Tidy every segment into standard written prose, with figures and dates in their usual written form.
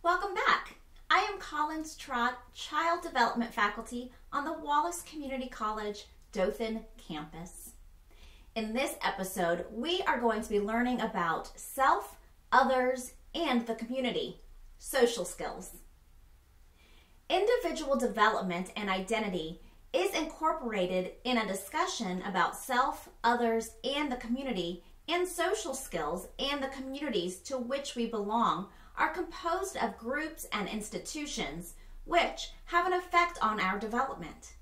Welcome back. I am Collins Trott, Child Development Faculty on the Wallace Community College Dothan campus. In this episode, we are going to be learning about self, others, and the community, social skills. Individual development and identity is incorporated in a discussion about self, others, and the community, and social skills and the communities to which we belong are composed of groups and institutions which have an effect on our development.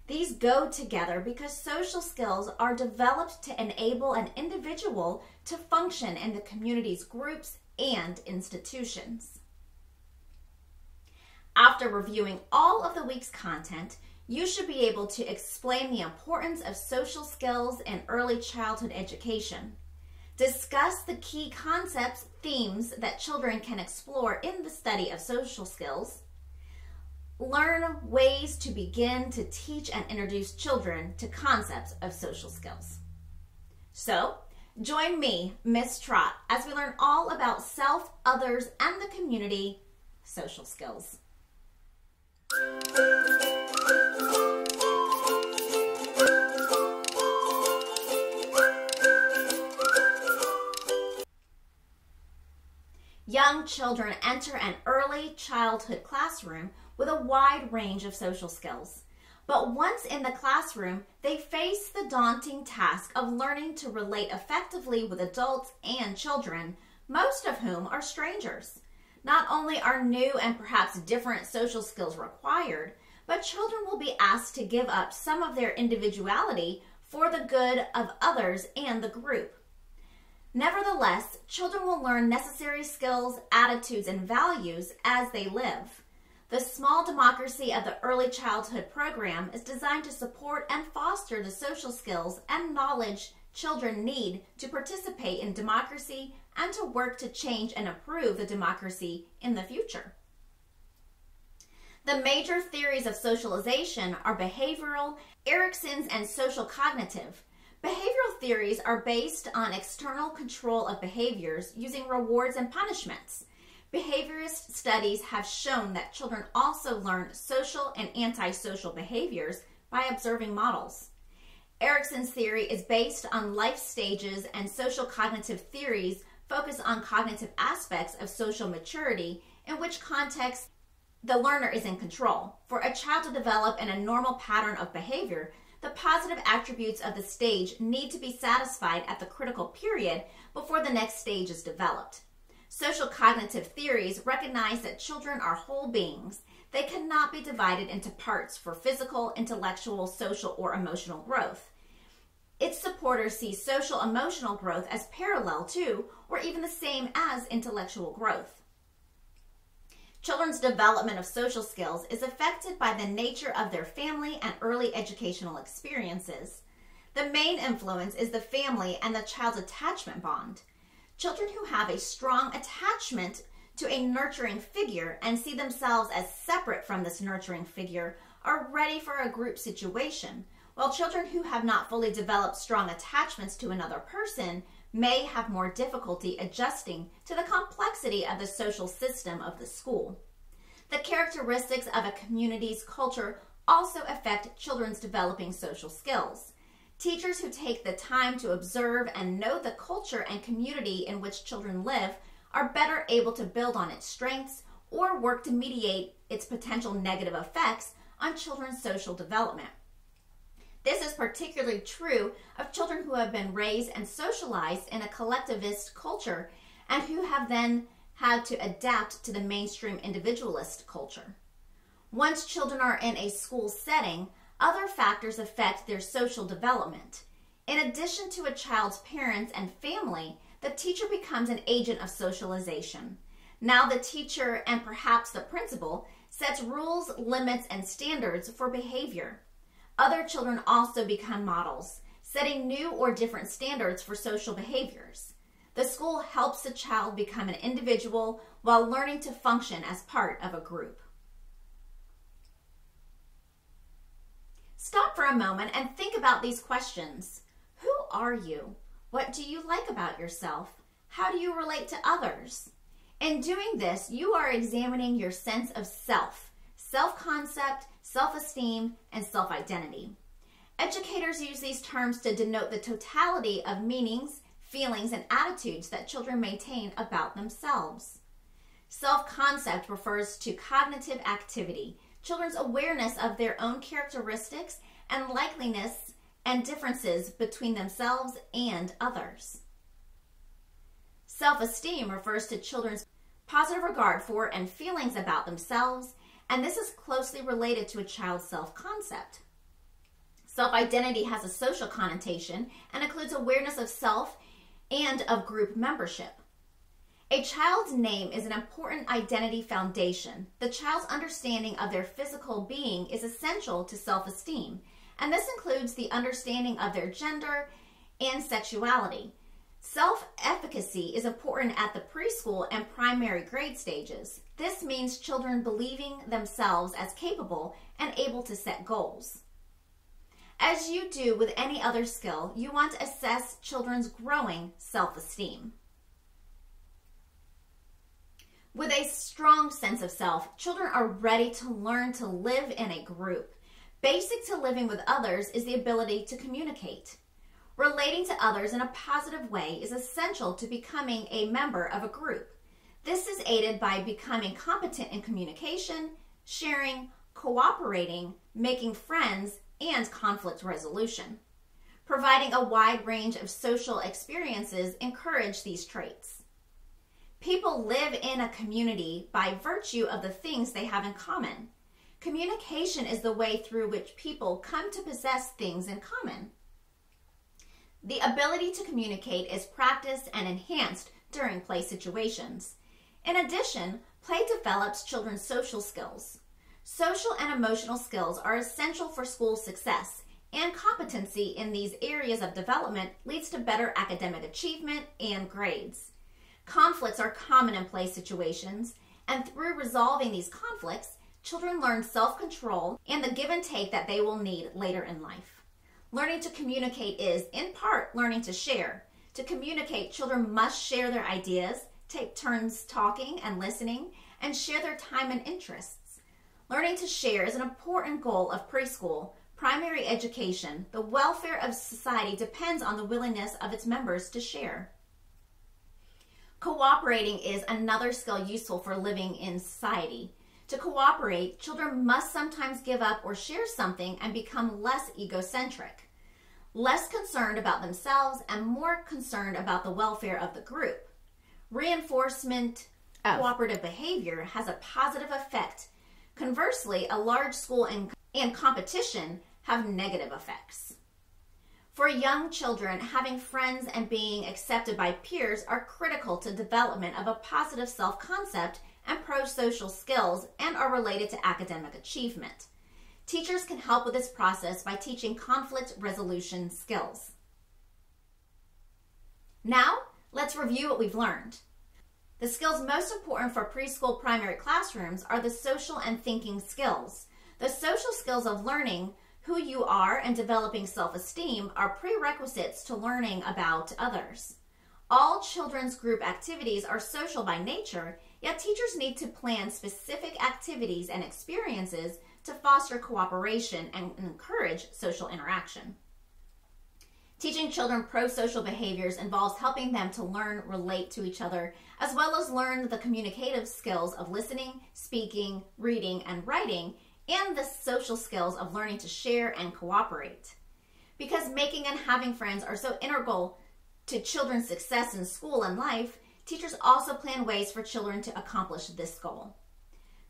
These go together because social skills are developed to enable an individual to function in the community's groups and institutions. After reviewing all of the week's content, you should be able to explain the importance of social skills in early childhood education, discuss the key concepts, themes that children can explore in the study of social skills, learn ways to begin to teach and introduce children to concepts of social skills. So, join me, Miss Trott, as we learn all about self, others, and the community social skills. Young children enter an early childhood classroom with a wide range of social skills. But once in the classroom, they face the daunting task of learning to relate effectively with adults and children, most of whom are strangers. Not only are new and perhaps different social skills required, but children will be asked to give up some of their individuality for the good of others and the group. Nevertheless, children will learn necessary skills, attitudes, and values as they live. The Small Democracy of the Early Childhood Program is designed to support and foster the social skills and knowledge children need to participate in democracy and to work to change and improve the democracy in the future. The major theories of socialization are behavioral, Erikson's, and social cognitive. Behavioral theories are based on external control of behaviors using rewards and punishments. Behaviorist studies have shown that children also learn social and antisocial behaviors by observing models. Erikson's theory is based on life stages, and social cognitive theories focus on cognitive aspects of social maturity, in which context the learner is in control. For a child to develop in a normal pattern of behavior, the positive attributes of the stage need to be satisfied at the critical period before the next stage is developed. Social cognitive theories recognize that children are whole beings. They cannot be divided into parts for physical, intellectual, social, or emotional growth. Its supporters see social emotional growth as parallel to, or even the same as, intellectual growth. Children's development of social skills is affected by the nature of their family and early educational experiences. The main influence is the family and the child's attachment bond. Children who have a strong attachment to a nurturing figure and see themselves as separate from this nurturing figure are ready for a group situation, while children who have not fully developed strong attachments to another person may have more difficulty adjusting to the complexity of the social system of the school. The characteristics of a community's culture also affect children's developing social skills. Teachers who take the time to observe and know the culture and community in which children live are better able to build on its strengths or work to mediate its potential negative effects on children's social development. This is particularly true of children who have been raised and socialized in a collectivist culture and who have then had to adapt to the mainstream individualist culture. Once children are in a school setting, other factors affect their social development. In addition to a child's parents and family, the teacher becomes an agent of socialization. Now the teacher, and perhaps the principal, sets rules, limits, and standards for behavior. Other children also become models, setting new or different standards for social behaviors. The school helps the child become an individual while learning to function as part of a group. Stop for a moment and think about these questions. Who are you? What do you like about yourself? How do you relate to others? In doing this, you are examining your sense of self, self-concept, self-esteem, and self-identity. Educators use these terms to denote the totality of meanings, feelings, and attitudes that children maintain about themselves. Self-concept refers to cognitive activity, children's awareness of their own characteristics and likeliness and differences between themselves and others. Self-esteem refers to children's positive regard for and feelings about themselves, and this is closely related to a child's self-concept. Self-identity has a social connotation and includes awareness of self and of group membership. A child's name is an important identity foundation. The child's understanding of their physical being is essential to self-esteem, and this includes the understanding of their gender and sexuality. Self-efficacy is important at the preschool and primary grade stages. This means children believing themselves as capable and able to set goals. As you do with any other skill, you want to assess children's growing self-esteem. With a strong sense of self, children are ready to learn to live in a group. Basic to living with others is the ability to communicate. Relating to others in a positive way is essential to becoming a member of a group. This is aided by becoming competent in communication, sharing, cooperating, making friends, and conflict resolution. Providing a wide range of social experiences encourage these traits. People live in a community by virtue of the things they have in common. Communication is the way through which people come to possess things in common. The ability to communicate is practiced and enhanced during play situations. In addition, play develops children's social skills. Social and emotional skills are essential for school success, and competency in these areas of development leads to better academic achievement and grades. Conflicts are common in play situations, and through resolving these conflicts, children learn self-control and the give and take that they will need later in life. Learning to communicate is, in part, learning to share. To communicate, children must share their ideas, take turns talking and listening, and share their time and interests. Learning to share is an important goal of preschool, primary education. The welfare of society depends on the willingness of its members to share. Cooperating is another skill useful for living in society. To cooperate, children must sometimes give up or share something and become less egocentric, less concerned about themselves and more concerned about the welfare of the group. Reinforcement cooperative behavior has a positive effect. Conversely, a large school and competition have negative effects. For young children, having friends and being accepted by peers are critical to development of a positive self-concept and pro-social skills and are related to academic achievement. Teachers can help with this process by teaching conflict resolution skills. Now, let's review what we've learned. The skills most important for preschool primary classrooms are the social and thinking skills. The social skills of learning who you are and developing self-esteem are prerequisites to learning about others. All children's group activities are social by nature, yet teachers need to plan specific activities and experiences to foster cooperation and encourage social interaction. Teaching children pro-social behaviors involves helping them to learn, relate to each other, as well as learn the communicative skills of listening, speaking, reading, and writing, and the social skills of learning to share and cooperate. Because making and having friends are so integral to children's success in school and life, teachers also plan ways for children to accomplish this goal.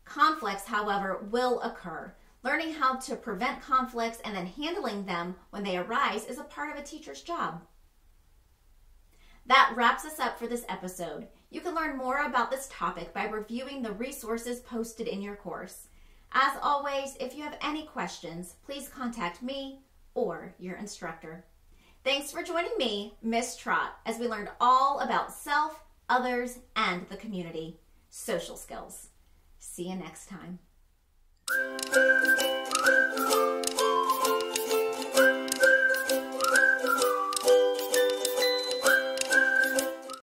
Conflicts, however, will occur. Learning how to prevent conflicts and then handling them when they arise is a part of a teacher's job. That wraps us up for this episode. You can learn more about this topic by reviewing the resources posted in your course. As always, if you have any questions, please contact me or your instructor. Thanks for joining me, Miss Trott, as we learned all about self, others, and the community. Social skills. See you next time.